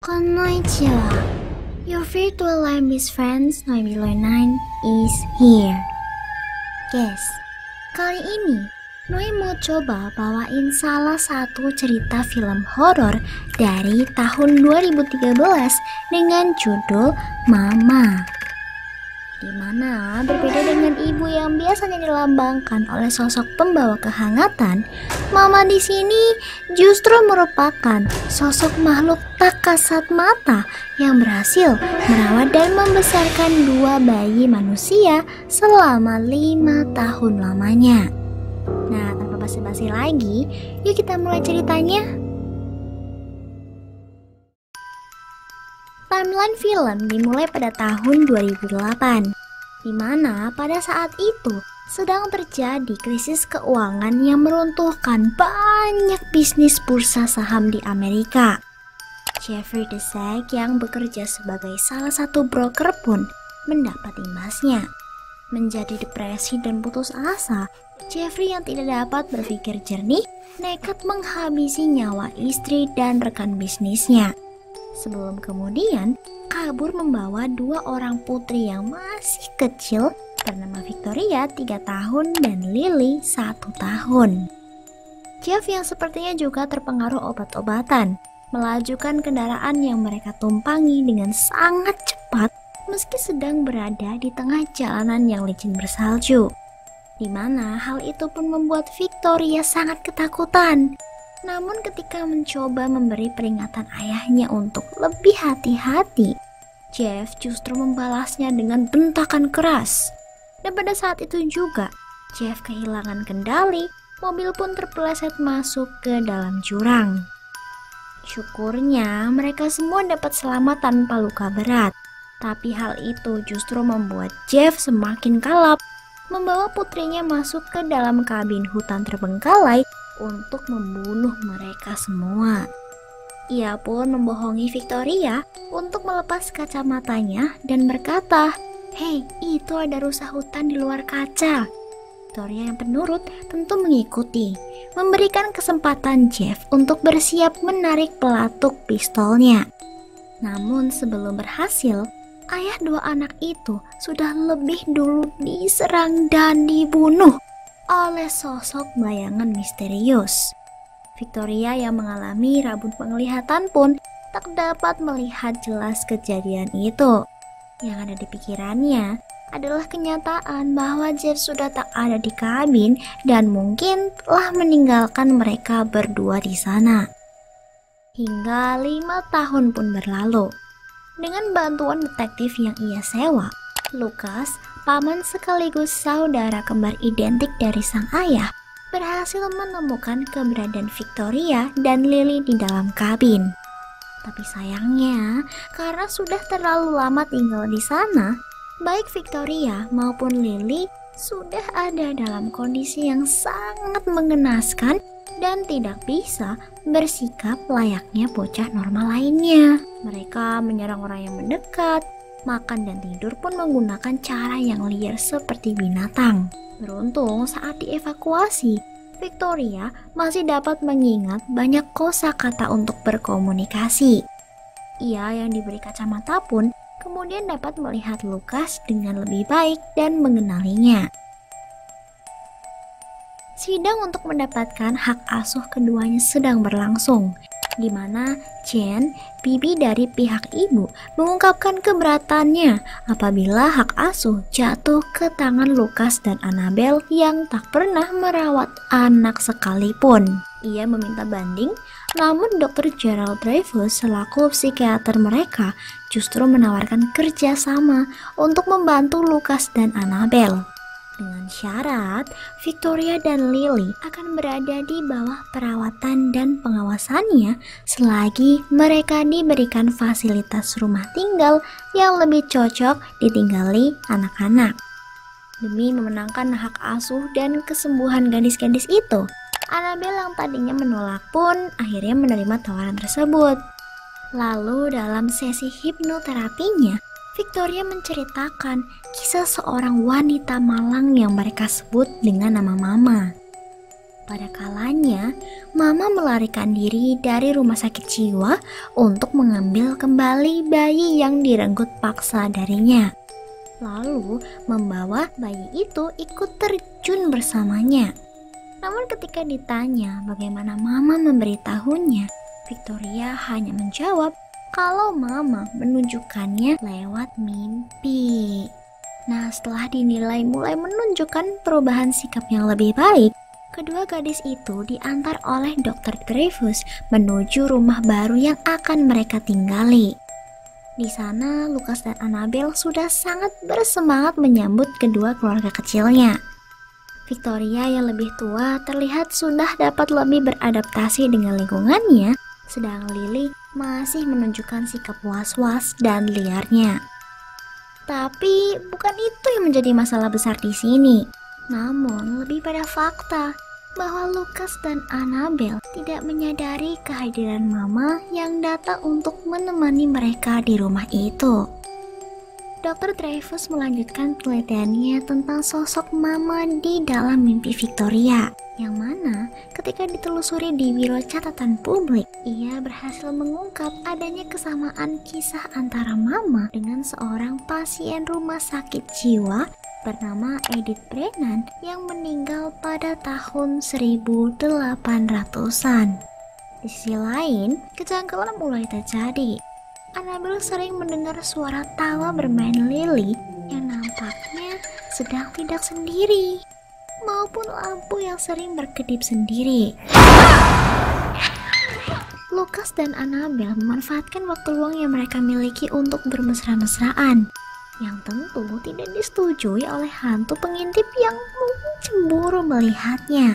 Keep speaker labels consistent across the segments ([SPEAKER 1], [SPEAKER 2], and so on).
[SPEAKER 1] Konnichiwa. Your virtual life best friends Noemi Loinine is here. Guys, kali ini Noi mau coba bawain salah satu cerita film horor dari tahun 2013 dengan judul Mama. Dimana berbeda dengan ibu yang biasanya dilambangkan oleh sosok pembawa kehangatan, Mama di sini justru merupakan sosok makhluk tak kasat mata yang berhasil merawat dan membesarkan dua bayi manusia selama 5 tahun lamanya. Nah, tanpa basa-basi lagi, yuk kita mulai ceritanya. Timeline film dimulai pada tahun 2008, di mana pada saat itu sedang terjadi krisis keuangan yang meruntuhkan banyak bisnis bursa saham di Amerika. Jeffrey Desai yang bekerja sebagai salah satu broker pun mendapat imbasnya. Menjadi depresi dan putus asa, Jeffrey yang tidak dapat berpikir jernih nekat menghabisi nyawa istri dan rekan bisnisnya. Sebelum kemudian kabur membawa dua orang putri yang masih kecil bernama Victoria 3 tahun dan Lily 1 tahun. Jeff yang sepertinya juga terpengaruh obat-obatan melajukan kendaraan yang mereka tumpangi dengan sangat cepat meski sedang berada di tengah jalanan yang licin bersalju, di mana hal itu pun membuat Victoria sangat ketakutan. Namun ketika mencoba memberi peringatan ayahnya untuk lebih hati-hati, Jeff justru membalasnya dengan bentakan keras. Dan pada saat itu juga, Jeff kehilangan kendali, mobil pun terpeleset masuk ke dalam jurang. Syukurnya mereka semua dapat selamat tanpa luka berat. Tapi hal itu justru membuat Jeff semakin kalap, membawa putrinya masuk ke dalam kabin hutan terbengkalai untuk membunuh mereka semua. Ia pun membohongi Victoria untuk melepas kacamatanya dan berkata, "Hei, itu ada rusa hutan di luar kaca." Victoria yang penurut tentu mengikuti, memberikan kesempatan Jeff untuk bersiap menarik pelatuk pistolnya. Namun sebelum berhasil, ayah dua anak itu sudah lebih dulu diserang dan dibunuh oleh sosok bayangan misterius. Victoria yang mengalami rabun penglihatan pun tak dapat melihat jelas kejadian itu. Yang ada di pikirannya adalah kenyataan bahwa Jeff sudah tak ada di kabin dan mungkin telah meninggalkan mereka berdua di sana. Hingga 5 tahun pun berlalu. Dengan bantuan detektif yang ia sewa, Lucas, paman sekaligus saudara kembar identik dari sang ayah, berhasil menemukan keberadaan Victoria dan Lily di dalam kabin. Tapi sayangnya, karena sudah terlalu lama tinggal di sana, baik Victoria maupun Lily sudah ada dalam kondisi yang sangat mengenaskan dan tidak bisa bersikap layaknya bocah normal lainnya. Mereka menyerang orang yang mendekat, makan dan tidur pun menggunakan cara yang liar seperti binatang. Beruntung saat dievakuasi, Victoria masih dapat mengingat banyak kosakata untuk berkomunikasi. Ia yang diberi kacamata pun kemudian dapat melihat Lucas dengan lebih baik dan mengenalinya. Sidang untuk mendapatkan hak asuh keduanya sedang berlangsung, di mana Jen, bibi dari pihak ibu, mengungkapkan keberatannya apabila hak asuh jatuh ke tangan Lucas dan Annabelle yang tak pernah merawat anak sekalipun. Ia meminta banding, namun Dr. Gerald Dreyfus selaku psikiater mereka justru menawarkan kerjasama untuk membantu Lucas dan Annabelle. Dengan syarat, Victoria dan Lily akan berada di bawah perawatan dan pengawasannya selagi mereka diberikan fasilitas rumah tinggal yang lebih cocok ditinggali anak-anak. Demi memenangkan hak asuh dan kesembuhan gadis-gadis itu, Annabelle yang tadinya menolak pun akhirnya menerima tawaran tersebut. Lalu dalam sesi hipnoterapinya, Victoria menceritakan kisah seorang wanita malang yang mereka sebut dengan nama Mama. Pada kalanya, Mama melarikan diri dari rumah sakit jiwa untuk mengambil kembali bayi yang direnggut paksa darinya. Lalu membawa bayi itu ikut terjun bersamanya. Namun ketika ditanya bagaimana Mama memberitahunya, Victoria hanya menjawab kalau Mama menunjukkannya lewat mimpi. Nah, setelah dinilai mulai menunjukkan perubahan sikap yang lebih baik, kedua gadis itu diantar oleh Dr. Dreyfus menuju rumah baru yang akan mereka tinggali. Di sana, Lucas dan Annabel sudah sangat bersemangat menyambut kedua keluarga kecilnya. Victoria yang lebih tua terlihat sudah dapat lebih beradaptasi dengan lingkungannya, sedang Lily masih menunjukkan sikap was-was dan liarnya. Tapi bukan itu yang menjadi masalah besar di sini. Namun lebih pada fakta bahwa Lucas dan Annabel tidak menyadari kehadiran Mama yang datang untuk menemani mereka di rumah itu. Dr. Dreyfus melanjutkan penelitiannya tentang sosok Mama di dalam mimpi Victoria, yang mana ketika ditelusuri di Biro Catatan Publik, ia berhasil mengungkap adanya kesamaan kisah antara Mama dengan seorang pasien rumah sakit jiwa bernama Edith Brennan yang meninggal pada tahun 1800-an. Di sisi lain, kejanggalan mulai terjadi. Annabel sering mendengar suara tawa bermain Lily yang nampaknya sedang tidak sendiri, maupun lampu yang sering berkedip sendiri. Lucas dan Annabel memanfaatkan waktu luang yang mereka miliki untuk bermesra-mesraan, yang tentu tidak disetujui oleh hantu pengintip yang mungkin cemburu melihatnya.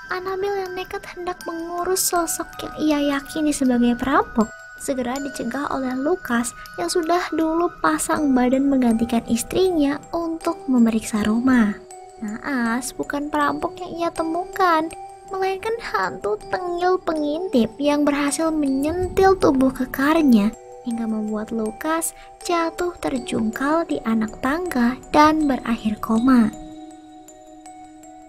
[SPEAKER 1] Annabel yang nekat hendak mengurus sosok yang ia yakini sebagai perampok segera dicegah oleh Lucas yang sudah dulu pasang badan menggantikan istrinya untuk memeriksa rumah. Naas bukan perampok yang ia temukan, melainkan hantu tengil pengintip yang berhasil menyentil tubuh kekarnya hingga membuat Lucas jatuh terjungkal di anak tangga dan berakhir koma.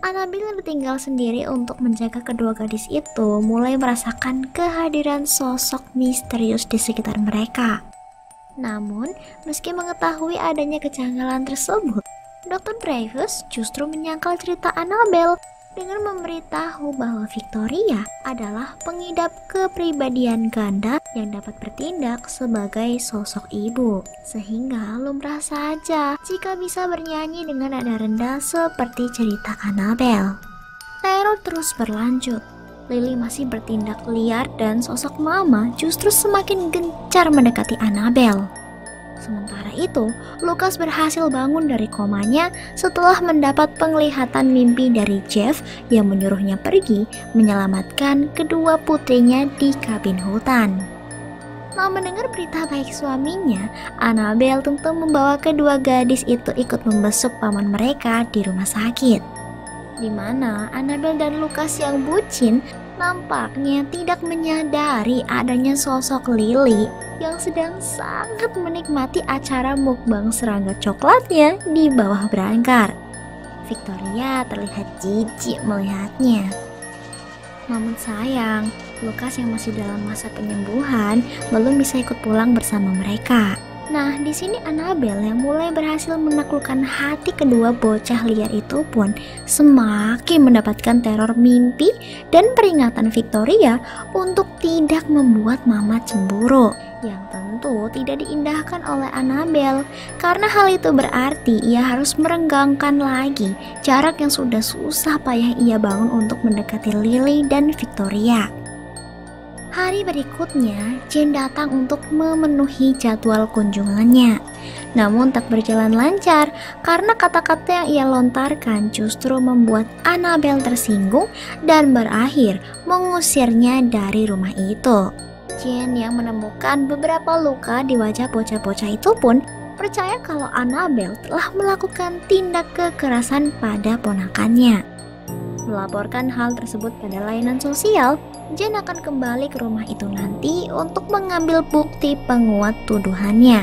[SPEAKER 1] Annabel ditinggal sendiri untuk menjaga kedua gadis itu mulai merasakan kehadiran sosok misterius di sekitar mereka. Namun, meski mengetahui adanya kejanggalan tersebut, Dr. Dreyfus justru menyangkal cerita Annabel dengan memberitahu bahwa Victoria adalah pengidap kepribadian ganda yang dapat bertindak sebagai sosok ibu. Sehingga lumrah saja jika bisa bernyanyi dengan nada rendah seperti cerita Annabel. Teror terus berlanjut. Lily masih bertindak liar dan sosok Mama justru semakin gencar mendekati Annabel. Sementara itu, Lucas berhasil bangun dari komanya setelah mendapat penglihatan mimpi dari Jeff yang menyuruhnya pergi menyelamatkan kedua putrinya di kabin hutan. Setelah mendengar berita baik suaminya, Annabel tentu membawa kedua gadis itu ikut membesuk paman mereka di rumah sakit. Di mana Annabel dan Lucas yang bucin nampaknya tidak menyadari adanya sosok Lily yang sedang sangat menikmati acara mukbang serangga coklatnya di bawah berangkar. Victoria terlihat jijik melihatnya. Namun sayang, Lucas yang masih dalam masa penyembuhan belum bisa ikut pulang bersama mereka. Nah, di sini Annabel yang mulai berhasil menaklukkan hati kedua bocah liar itu pun semakin mendapatkan teror mimpi dan peringatan Victoria untuk tidak membuat Mama cemburu, yang tentu tidak diindahkan oleh Annabel karena hal itu berarti ia harus merenggangkan lagi jarak yang sudah susah payah ia bangun untuk mendekati Lily dan Victoria. Hari berikutnya, Jane datang untuk memenuhi jadwal kunjungannya. Namun tak berjalan lancar karena kata-kata yang ia lontarkan justru membuat Annabel tersinggung dan berakhir mengusirnya dari rumah itu. Jane yang menemukan beberapa luka di wajah bocah-bocah itu pun percaya kalau Annabel telah melakukan tindak kekerasan pada ponakannya. Melaporkan hal tersebut pada layanan sosial, Jane akan kembali ke rumah itu nanti untuk mengambil bukti penguat tuduhannya.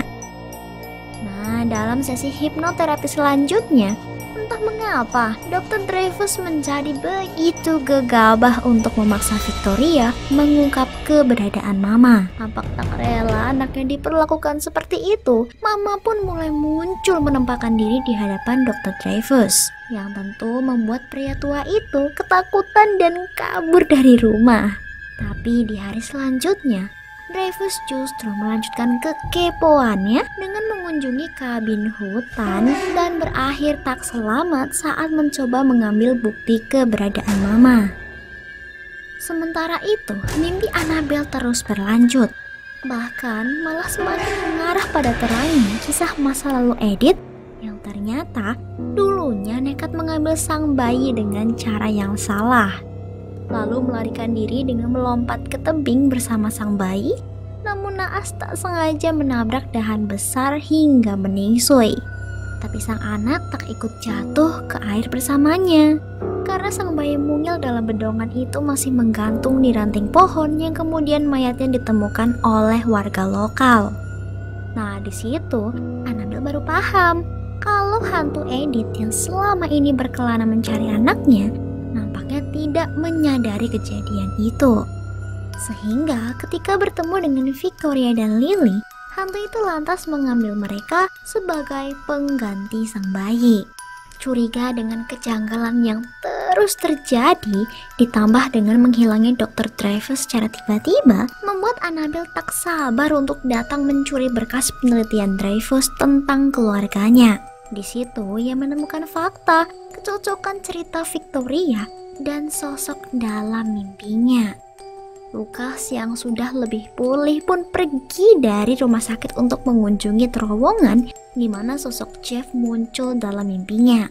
[SPEAKER 1] Nah, dalam sesi hipnoterapi selanjutnya, entah Entah mengapa, Dr. Dreyfus menjadi begitu gegabah untuk memaksa Victoria mengungkap keberadaan Mama. Tampak tak rela anaknya diperlakukan seperti itu, Mama pun mulai muncul menempatkan diri di hadapan Dr. Dreyfus, yang tentu membuat pria tua itu ketakutan dan kabur dari rumah. Tapi di hari selanjutnya, Dreyfus justru melanjutkan kekepoannya dengan mengunjungi kabin hutan dan berakhir tak selamat saat mencoba mengambil bukti keberadaan Mama. Sementara itu, mimpi Annabelle terus berlanjut. Bahkan malah semakin mengarah pada terangnya kisah masa lalu Edith yang ternyata dulunya nekat mengambil sang bayi dengan cara yang salah, lalu melarikan diri dengan melompat ke tebing bersama sang bayi. Namun naas tak sengaja menabrak dahan besar hingga meningsui. Tapi sang anak tak ikut jatuh ke air bersamanya, karena sang bayi mungil dalam bedongan itu masih menggantung di ranting pohon yang kemudian mayatnya ditemukan oleh warga lokal. Nah, di situ Annabelle baru paham kalau hantu Edith yang selama ini berkelana mencari anaknya nampaknya tidak menyadari kejadian itu. Sehingga ketika bertemu dengan Victoria dan Lily, hantu itu lantas mengambil mereka sebagai pengganti sang bayi. Curiga dengan kejanggalan yang terus terjadi ditambah dengan menghilangnya Dr. Dreyfus secara tiba-tiba membuat Annabelle tak sabar untuk datang mencuri berkas penelitian Dreyfus tentang keluarganya. Di situ ia menemukan fakta kecocokan cerita Victoria dan sosok dalam mimpinya. Lukas yang sudah lebih pulih pun pergi dari rumah sakit untuk mengunjungi terowongan di mana sosok Jeff muncul dalam mimpinya.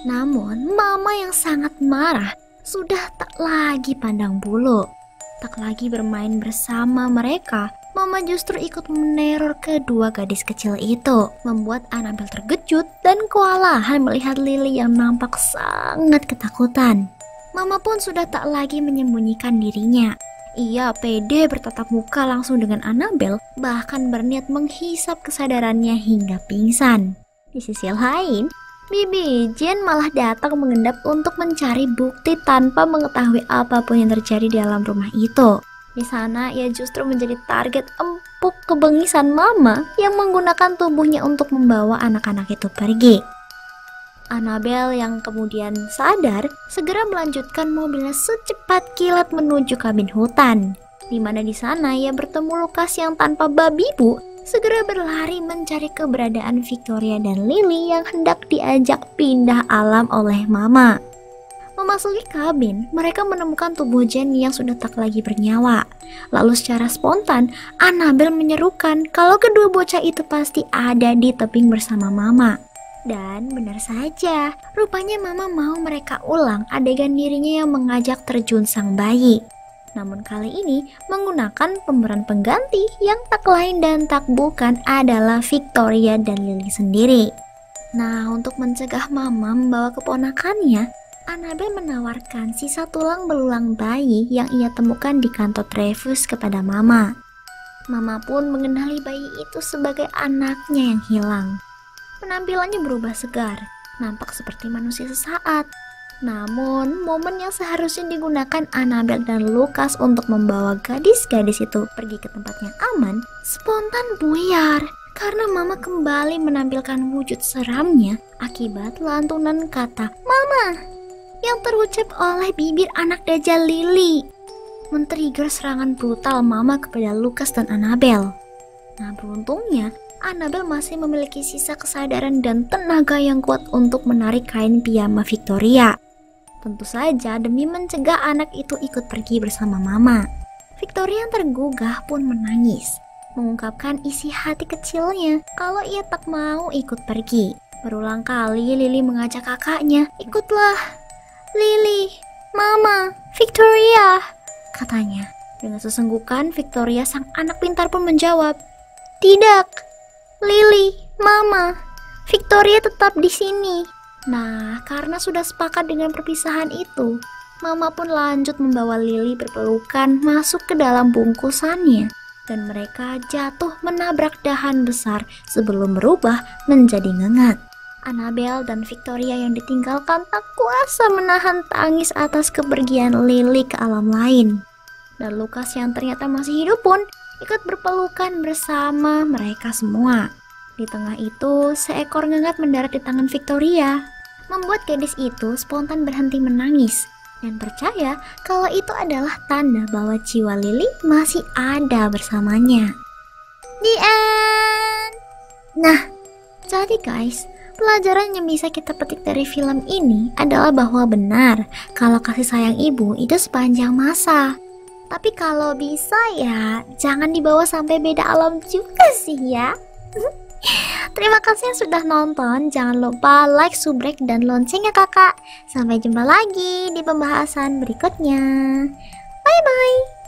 [SPEAKER 1] Namun, Mama yang sangat marah sudah tak lagi pandang bulu, tak lagi bermain bersama mereka. Mama justru ikut meneror kedua gadis kecil itu, membuat Annabelle terkejut dan kewalahan melihat Lily yang nampak sangat ketakutan. Mama pun sudah tak lagi menyembunyikan dirinya. Ia pede bertatap muka langsung dengan Annabelle, bahkan berniat menghisap kesadarannya hingga pingsan. Di sisi lain, Bibi Jane malah datang mengendap untuk mencari bukti tanpa mengetahui apapun yang terjadi di dalam rumah itu. Di sana ia justru menjadi target empuk kebengisan Mama yang menggunakan tubuhnya untuk membawa anak-anak itu pergi. Annabelle yang kemudian sadar segera melanjutkan mobilnya secepat kilat menuju kabin hutan, di mana di sana ia bertemu Lukas yang tanpa babi bu segera berlari mencari keberadaan Victoria dan Lily yang hendak diajak pindah alam oleh Mama. Memasuki kabin, mereka menemukan tubuh Jane yang sudah tak lagi bernyawa. Lalu secara spontan, Annabelle menyerukan kalau kedua bocah itu pasti ada di tebing bersama Mama. Dan benar saja, rupanya Mama mau mereka ulang adegan dirinya yang mengajak terjun sang bayi. Namun kali ini menggunakan pemeran pengganti yang tak lain dan tak bukan adalah Victoria dan Lily sendiri. Nah, untuk mencegah Mama membawa keponakannya, Annabelle menawarkan sisa tulang belulang bayi yang ia temukan di kantor Dreyfus kepada Mama. Mama pun mengenali bayi itu sebagai anaknya yang hilang. Penampilannya berubah segar, nampak seperti manusia sesaat. Namun, momen yang seharusnya digunakan Annabelle dan Lukas untuk membawa gadis-gadis itu pergi ke tempat yang aman, spontan buyar karena Mama kembali menampilkan wujud seramnya akibat lantunan kata "Mama" yang terucap oleh bibir anak dajjal Lily, men-trigger serangan brutal Mama kepada Lukas dan Annabelle. Nah, beruntungnya Annabelle masih memiliki sisa kesadaran dan tenaga yang kuat untuk menarik kain piyama Victoria. Tentu saja demi mencegah anak itu ikut pergi bersama Mama. Victoria yang tergugah pun menangis, mengungkapkan isi hati kecilnya kalau ia tak mau ikut pergi. Berulang kali Lily mengajak kakaknya, "Ikutlah, Lily, Mama, Victoria," katanya. Dengan sesenggukan Victoria sang anak pintar pun menjawab, "Tidak, Lily, Mama, Victoria tetap di sini." Nah, karena sudah sepakat dengan perpisahan itu, Mama pun lanjut membawa Lily berpelukan masuk ke dalam bungkusannya, dan mereka jatuh menabrak dahan besar sebelum berubah menjadi ngengat. Annabelle dan Victoria yang ditinggalkan tak kuasa menahan tangis atas kepergian Lily ke alam lain. Dan Lucas yang ternyata masih hidup pun ikut berpelukan bersama mereka semua. Di tengah itu, seekor ngengat mendarat di tangan Victoria, membuat gadis itu spontan berhenti menangis dan percaya kalau itu adalah tanda bahwa jiwa Lily masih ada bersamanya. The end. Nah, jadi guys, pelajaran yang bisa kita petik dari film ini adalah bahwa benar kalau kasih sayang ibu itu sepanjang masa. Tapi kalau bisa ya, jangan dibawa sampai beda alam juga sih ya. Terima kasih yang sudah nonton. Jangan lupa like, subrek, dan lonceng ya kakak. Sampai jumpa lagi di pembahasan berikutnya. Bye-bye.